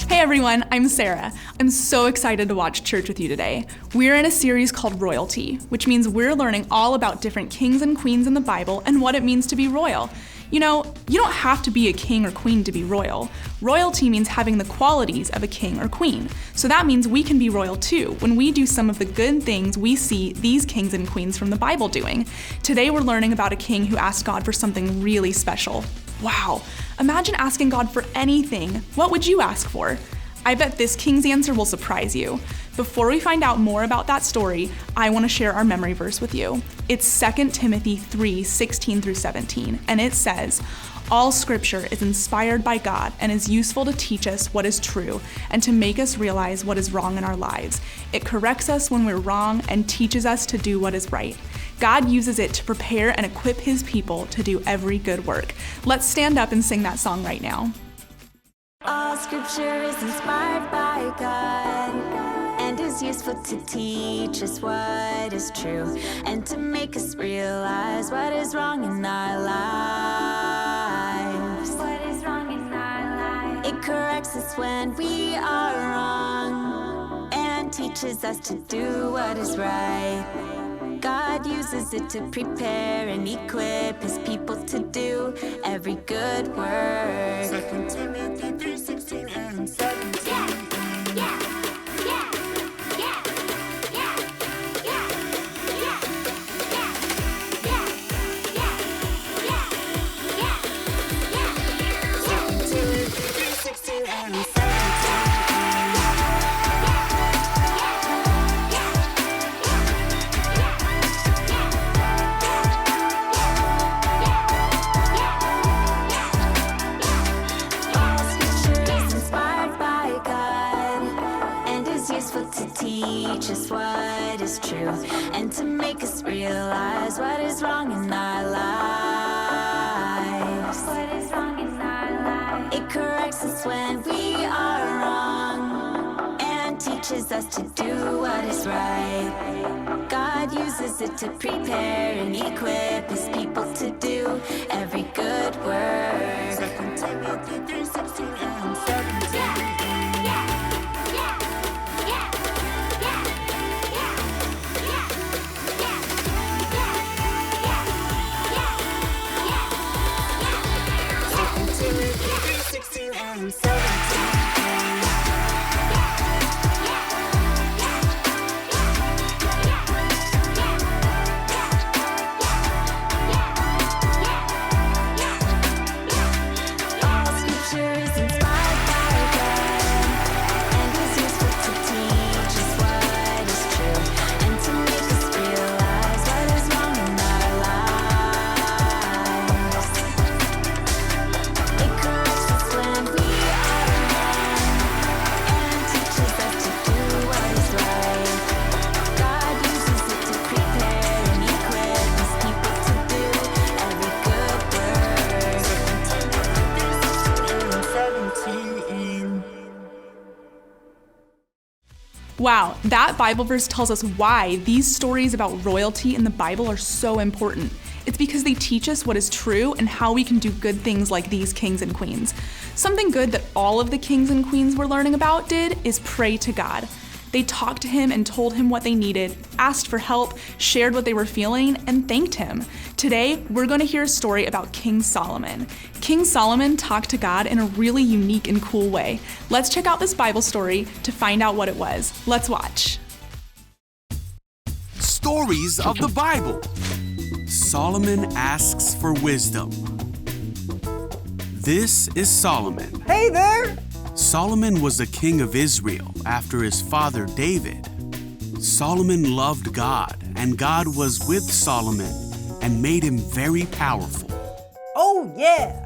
Hey everyone, I'm Sarah. I'm so excited to watch church with you today. We're in a series called Royalty, which means we're learning all about different kings and queens in the Bible and what it means to be royal. You know, you don't have to be a king or queen to be royal. Royalty means having the qualities of a king or queen. So that means we can be royal too when we do some of the good things we see these kings and queens from the Bible doing. Today we're learning about a king who asked God for something really special. Wow, imagine asking God for anything. What would you ask for? I bet this king's answer will surprise you. Before we find out more about that story, I want to share our memory verse with you. It's 2 Timothy 3:16-17, and it says, "All scripture is inspired by God and is useful to teach us what is true and to make us realize what is wrong in our lives. It corrects us when we're wrong and teaches us to do what is right. God uses it to prepare and equip his people to do every good work." Let's stand up and sing that song right now. All scripture is inspired by God and is useful to teach us what is true and to make us realize what is wrong in our lives. What is wrong in our lives? It corrects us when we are wrong and teaches us to do what is right. God uses it to prepare and equip his people to do every good work. 2 Timothy 3:16 and 17. Yeah. Teach us what is true and to make us realize what is wrong in our lives. What is wrong in our lives? It corrects us when we are wrong and teaches us to do what is right. God uses it to prepare and equip his people to do every good work. 2 Timothy 3:16 and 17. Wow, that Bible verse tells us why these stories about royalty in the Bible are so important. It's because they teach us what is true and how we can do good things like these kings and queens. Something good that all of the kings and queens we're learning about did is pray to God. They talked to him and told him what they needed, asked for help, shared what they were feeling, and thanked him. Today, we're going to hear a story about King Solomon. King Solomon talked to God in a really unique and cool way. Let's check out this Bible story to find out what it was. Let's watch. Stories of the Bible. Solomon asks for wisdom. This is Solomon. Hey there! Solomon was the king of Israel after his father David. Solomon loved God, and God was with Solomon and made him very powerful. Oh, yeah!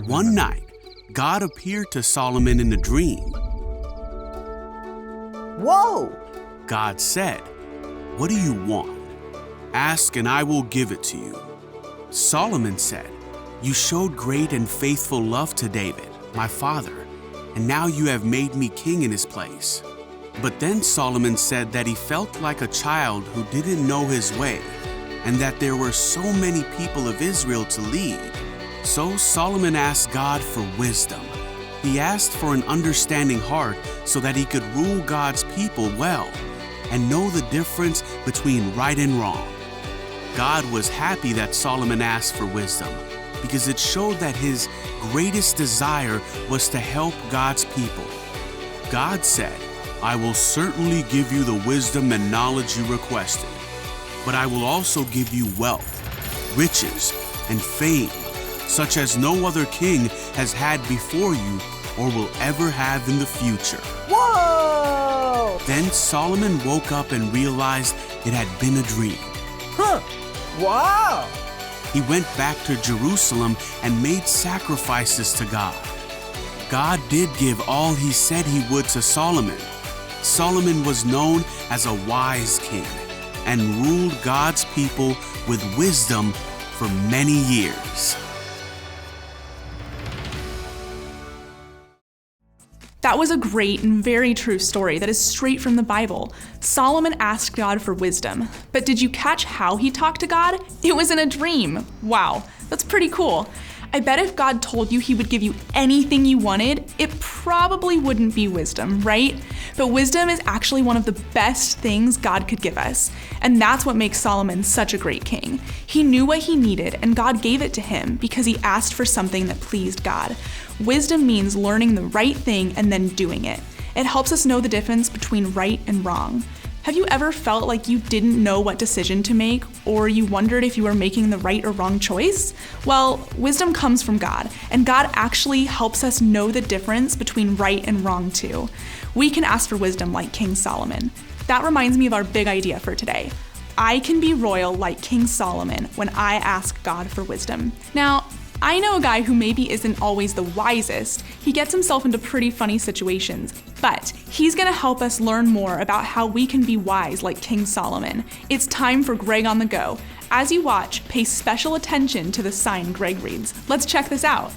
One night, God appeared to Solomon in a dream. Whoa! God said, "What do you want? Ask and I will give it to you." Solomon said, "You showed great and faithful love to David, my father, and now you have made me king in his place." But then Solomon said that he felt like a child who didn't know his way. and that there were so many people of Israel to lead. So Solomon asked God for wisdom. He asked for an understanding heart so that he could rule God's people well and know the difference between right and wrong. God was happy that Solomon asked for wisdom because it showed that his greatest desire was to help God's people. God said, "I will certainly give you the wisdom and knowledge you requested, but I will also give you wealth, riches, and fame, such as no other king has had before you or will ever have in the future." Whoa! Then Solomon woke up and realized it had been a dream. Huh! Wow! He went back to Jerusalem and made sacrifices to God. God did give all he said he would to Solomon. Solomon was known as a wise king and ruled God's people with wisdom for many years. That was a great and very true story that is straight from the Bible. Solomon asked God for wisdom, but did you catch how he talked to God? It was in a dream. Wow, that's pretty cool. I bet if God told you he would give you anything you wanted, it probably wouldn't be wisdom, right? But wisdom is actually one of the best things God could give us, and that's what makes Solomon such a great king. He knew what he needed, and God gave it to him because he asked for something that pleased God. Wisdom means learning the right thing and then doing it. It helps us know the difference between right and wrong. Have you ever felt like you didn't know what decision to make, or you wondered if you were making the right or wrong choice? Well, wisdom comes from God, and God actually helps us know the difference between right and wrong too. We can ask for wisdom like King Solomon. That reminds me of our big idea for today. I can be royal like King Solomon when I ask God for wisdom. Now, I know a guy who maybe isn't always the wisest. He gets himself into pretty funny situations, but he's gonna help us learn more about how we can be wise like King Solomon. It's time for Greg on the Go. As you watch, pay special attention to the sign Greg reads. Let's check this out.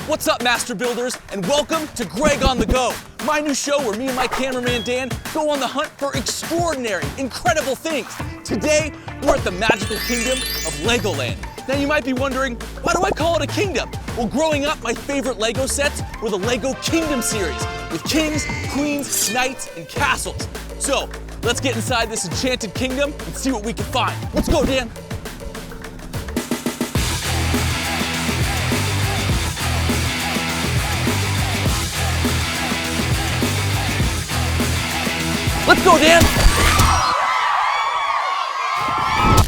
What's up, Master Builders, and welcome to Greg on the Go, my new show where me and my cameraman Dan go on the hunt for extraordinary, incredible things. Today, we're at the magical kingdom of Legoland. Now you might be wondering, why do I call it a kingdom? Well, growing up, my favorite Lego sets were the Lego Kingdom series with kings, queens, knights, and castles. So, let's get inside this enchanted kingdom and see what we can find. Let's go, Dan. Let's go, Dan!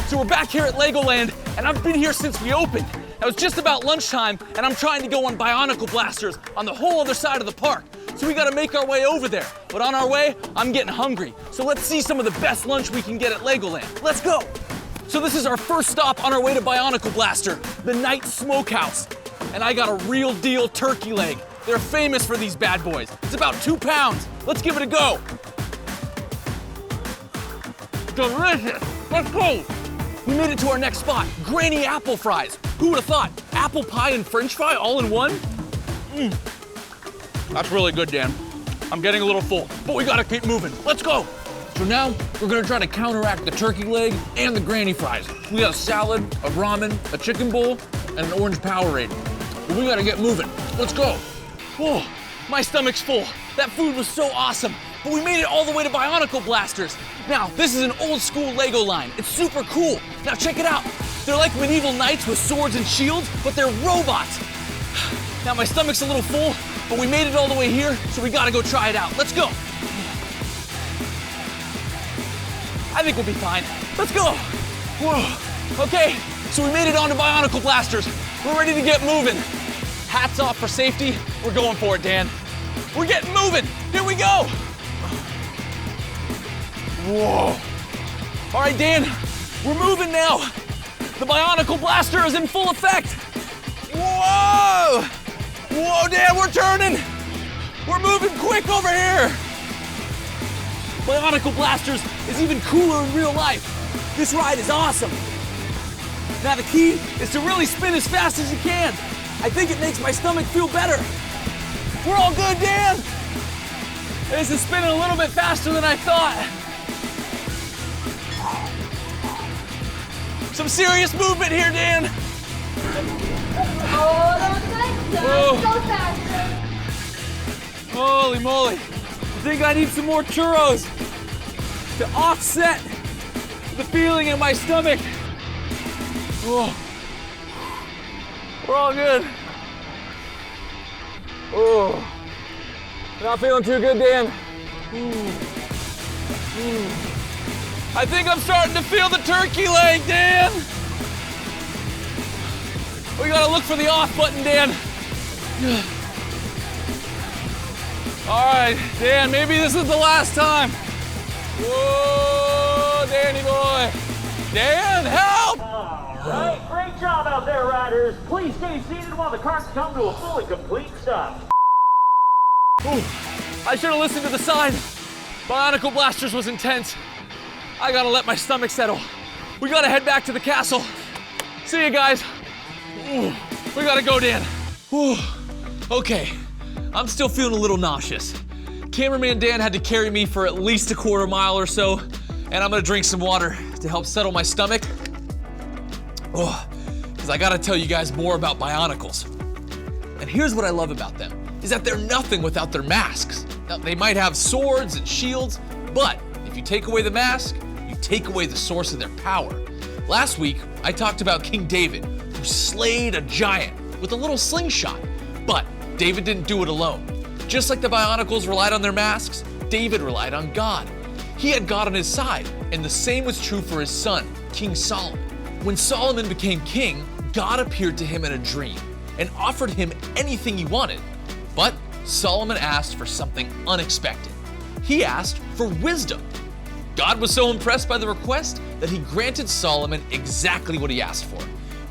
So we're back here at Legoland, and I've been here since we opened. Now it's just about lunchtime, and I'm trying to go on Bionicle Blasters on the whole other side of the park. So we gotta make our way over there. But on our way, I'm getting hungry. So let's see some of the best lunch we can get at Legoland. Let's go! So this is our first stop on our way to Bionicle Blaster, the Night Smokehouse. And I got a real deal turkey leg. They're famous for these bad boys. It's about 2 pounds. Let's give it a go. Delicious. Let's go. We made it to our next spot, Granny Apple Fries. Who would have thought? Apple pie and French fry all in one? That's really good, Dan. I'm getting a little full, but we gotta keep moving. Let's go. So now we're gonna try to counteract the turkey leg and the Granny Fries. We got a salad, a ramen, a chicken bowl, and an orange Powerade. But we gotta get moving. Let's go. Whoa, my stomach's full. That food was so awesome. But we made it all the way to Bionicle Blasters. Now, this is an old school Lego line. It's super cool. Now check it out. They're like medieval knights with swords and shields, but they're robots. Now my stomach's a little full, but we made it all the way here, so we gotta go try it out. Let's go. I think we'll be fine. Let's go. Whoa. Okay, so we made it onto Bionicle Blasters. We're ready to get moving. Hats off for safety. We're going for it, Dan. We're getting moving. Here we go. Whoa. All right, Dan, we're moving now. The Bionicle Blaster is in full effect. Whoa! Whoa, Dan, we're turning. We're moving quick over here. Bionicle Blasters is even cooler in real life. This ride is awesome. Now the key is to really spin as fast as you can. I think it makes my stomach feel better. We're all good, Dan. This is spinning a little bit faster than I thought. Some serious movement here, Dan. Oh, that was nice. Go faster. Holy moly. I think I need some more churros to offset the feeling in my stomach. Oh. We're all good. Oh. Not feeling too good, Dan. I think I'm starting to feel the turkey leg, Dan. We gotta look for the off button, Dan. All right, Dan, maybe this is the last time. Whoa, Danny boy. Dan, help! All right, great job out there, riders. Please stay seated while the carts come to a full and complete stop. Ooh, I should have listened to the sign. Bionicle Blasters was intense. I gotta let my stomach settle. We gotta head back to the castle. See you guys. Ooh, we gotta go, Dan. Ooh, okay, I'm still feeling a little nauseous. Cameraman Dan had to carry me for at least a quarter mile or so, and I'm gonna drink some water to help settle my stomach. Oh, because I gotta tell you guys more about Bionicles. And here's what I love about them, is that they're nothing without their masks. Now, they might have swords and shields, but if you take away the mask, you take away the source of their power. Last week, I talked about King David, who slayed a giant with a little slingshot. But David didn't do it alone. Just like the Bionicles relied on their masks, David relied on God. He had God on his side, and the same was true for his son, King Solomon. When Solomon became king, God appeared to him in a dream and offered him anything he wanted. But Solomon asked for something unexpected. He asked for wisdom. God was so impressed by the request that he granted Solomon exactly what he asked for,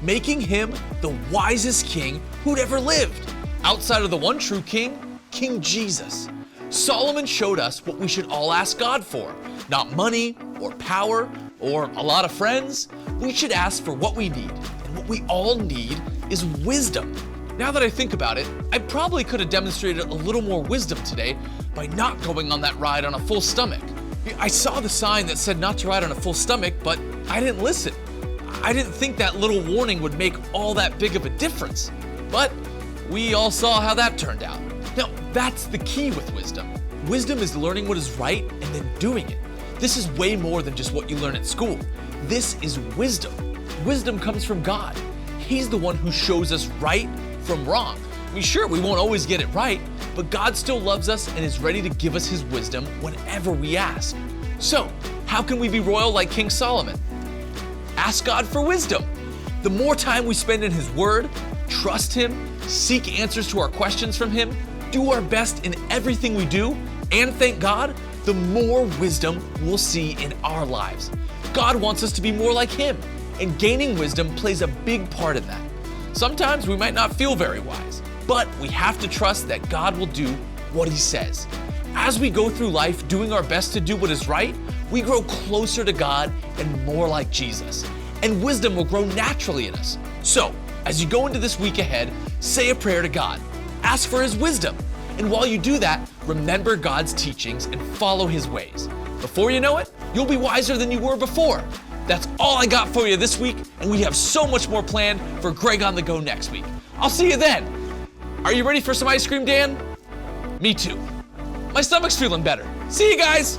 making him the wisest king who'd ever lived. Outside of the one true king, King Jesus. Solomon showed us what we should all ask God for. Not money or power or a lot of friends. We should ask for what we need. And what we all need is wisdom. Now that I think about it, I probably could have demonstrated a little more wisdom today by not going on that ride on a full stomach. I saw the sign that said not to ride on a full stomach, but I didn't listen. I didn't think that little warning would make all that big of a difference. But we all saw how that turned out. Now, that's the key with wisdom. Wisdom is learning what is right and then doing it. This is way more than just what you learn at school. This is wisdom. Wisdom comes from God. He's the one who shows us right from wrong. I mean, sure, we won't always get it right, but God still loves us and is ready to give us his wisdom whenever we ask. So, how can we be royal like King Solomon? Ask God for wisdom. The more time we spend in his word, trust him, seek answers to our questions from him, do our best in everything we do, and thank God, the more wisdom we'll see in our lives. God wants us to be more like him, and gaining wisdom plays a big part in that. Sometimes we might not feel very wise, but we have to trust that God will do what he says. As we go through life doing our best to do what is right, we grow closer to God and more like Jesus, and wisdom will grow naturally in us. So, as you go into this week ahead, say a prayer to God. Ask for his wisdom. And while you do that, remember God's teachings and follow his ways. Before you know it, you'll be wiser than you were before. That's all I got for you this week, and we have so much more planned for Greg on the Go next week. I'll see you then. Are you ready for some ice cream, Dan? Me too. My stomach's feeling better. See you guys.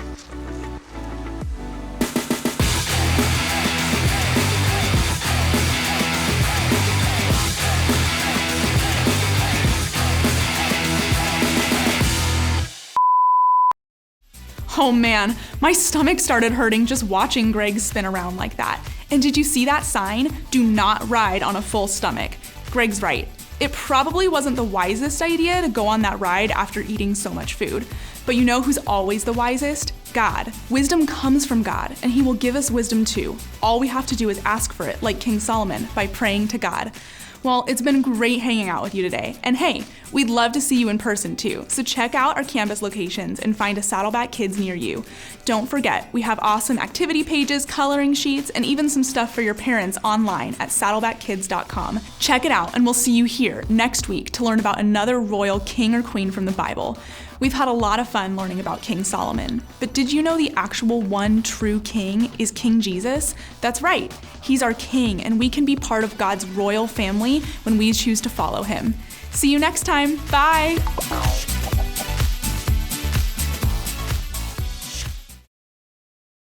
Oh man, my stomach started hurting just watching Greg spin around like that. And did you see that sign? Do not ride on a full stomach. Greg's right. It probably wasn't the wisest idea to go on that ride after eating so much food. But you know who's always the wisest? God. Wisdom comes from God, and he will give us wisdom too. All we have to do is ask for it, like King Solomon, by praying to God. Well, it's been great hanging out with you today. And hey, we'd love to see you in person too. So check out our campus locations and find a Saddleback Kids near you. Don't forget, we have awesome activity pages, coloring sheets, and even some stuff for your parents online at saddlebackkids.com. Check it out, and we'll see you here next week to learn about another royal king or queen from the Bible. We've had a lot of fun learning about King Solomon, but did you know the actual one true king is King Jesus? That's right, he's our king, and we can be part of God's royal family when we choose to follow him. See you next time, bye!